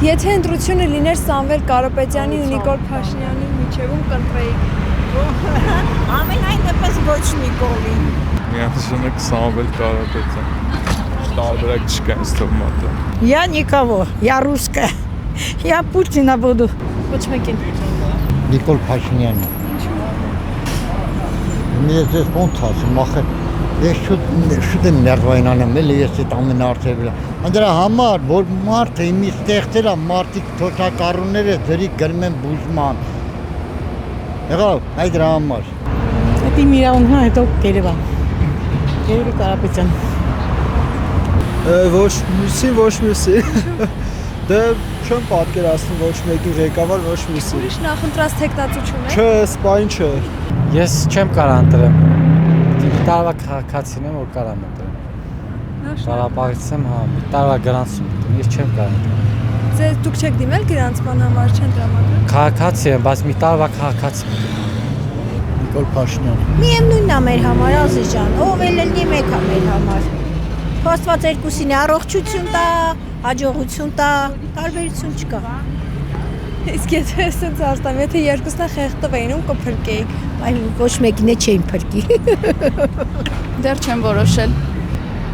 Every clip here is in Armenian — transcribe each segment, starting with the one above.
Եթե ընտրությունը լիներ Սամվել Կարապետյանի ու Նիկոլ Փաշինյանի միջևում կընտրեիք։ Ամենայն դեպս ոչ Նիկոլին։ Միանշանակ Սամվել Կարապետյան։ Տարբերակ չկա ինձ թվում է։ Я никого, я русская. Я Путина буду. Ոչ մեկին։ Նիկոլ Փաշինյանը։ Ես ես ոնց ասեմ, ախր ես շուտ եմ ներվայնանում, էլի ես այդ ամենաարդերը։ Դրա համար, որ մարդը իմի ստեղծել է, մարդիկ թոշակառուները ձերի գրում են բուժման։ Եղավ, այդ դրա համար։ Էդի Միրավուն հա, հետո Երևան։ Երևի Կարապետյան։ Ոչ մյուսի։ Դե չեմ պատկերացնում ոչ մեկի ղեկավար, ոչ մյուսի։ Ուրիշ նախընտրած թեկնածություն է։ Չէ, սպայն չէ։ Ես չեմ կարող ընտրեմ։ Մի տարվա քաղաքացին եմ, որ կարող ընտրեմ։ Ղարաբաղից եմ, հա, մի տարվա գրանցում եմ, ես չեմ կարող ընտրեմ։ Ձեզ դուք չեք դիմել գրանցման համար չեն տրամադրել։ Քաղաքացի եմ, բայց մի տարվա քաղաքացի եմ։ Նիկոլ Փաշինյան։ Միևնույնն է մեր համար, Ազիզ ջան, ով էլ լինի մեկ է մեր համար։ Աստված երկուսին առողջություն տա, հաջողություն տա, տարբերություն չկա։ Իսկ եթե այսպես ասեմ, եթե երկուսն խեղդով էին, ում կփրկեիք։ Այ ոչ մեկին չէին փրկի։ Դեռ չեմ որոշել։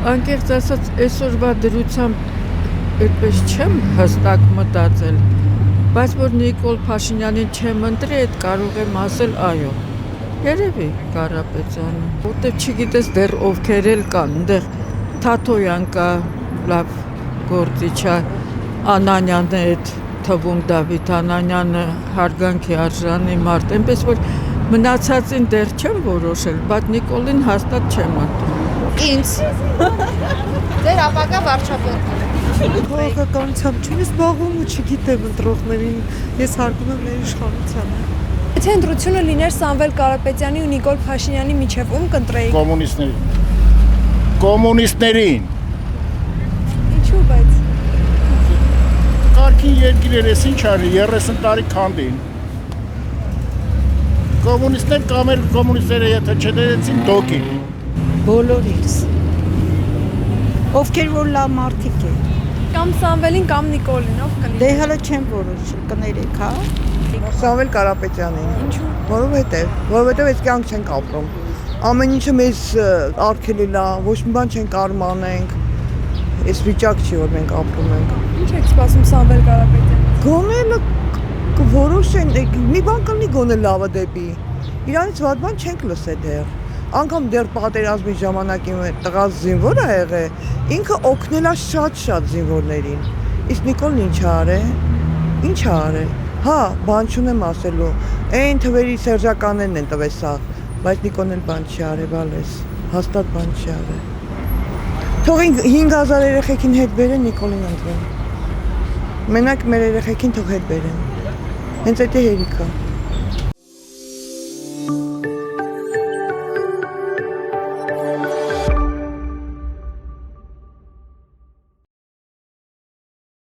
Անկեղծ ասած, այսօրվա դրությամբ այդպես չեմ հստակ մտածել, բայց որ Նիկոլ Փաշինյանին չեմ ընտրի, այդ կարող եմ ասել այո։ Երևի Կարապետյանը, որտեղ չգիտես դեռ ովքեր էլ կան, այնտեղ Թաթոյան կա, լավ գործիչ է, Անանյանն է այդ թվում Դավիթ Անանյանը հարգանքի արժանի մարդ, այնպես որ մնացածին դեռ չեմ որոշել, բայց Նիկոլին հաստատ չեմ ընտրում։ Ինձ։ Ձեր ապագա վարչապետը։ Քաղաքականությամբ չեմ զբաղվում ու չգիտեմ ընտրողներին, ես հարգում եմ մեր իշխանությանը։ Եթե ընտրությունը լիներ Սամվել Կարապետյանի ու Նիկոլ Փաշինյանի միջև ում կընտրեիք։ Կոմունիստներին։ Ինչու՞ բայց։ Կարգին երկիրեր ես ինչ արի 30 տարի քանդին։ Կոմունիստներ կամ էլ կոմունիստները եթե չդերեցին դոկին։ Բոլորից։ Ովքեր որ լավ մարդիկ են։ Կամ Սամվելին կամ Նիկոլին, ով կլինի։ Դե հələ չեմ որոշել, կներեք, հա։ Սամվել Կարապետյանին։ Ինչու՞։ Որովհետև այս կյանք չենք ապրում։ Ամեն ինչը մեզ արգելել է, ոչ մի բան չենք կարող անենք։ Այս վիճակ չի, որ մենք ապրում ենք։ Ինչ եք սպասում Սամվել Կարապետյանից։ Գոնելը կորոշեն, մի բան կլինի գոնե լավը դեպի։ Իրանից վատ բան չենք լսել դեռ։ Անգամ դեռ պատերազմի ժամանակի տղաս զինվոր ա եղել, ինքը օգնել է շատ զինվորներին։ Իսկ Նիկոլն ինչ արել։ Ինչ արել։ Հա, բան չունեմ ասելու։ Այն թվերի սերժականներն են տվել սա, բայց Նիկոլն էլ բան չի արել, բալես։ Հաստատ բան չի արել։ Թող 5000 երեխեքին հետ բերեն Նիկոլին ընտրեն։ Մենակ մեր երեխեքին թող հետ բերեն։ Հենց այդ է հերիքը։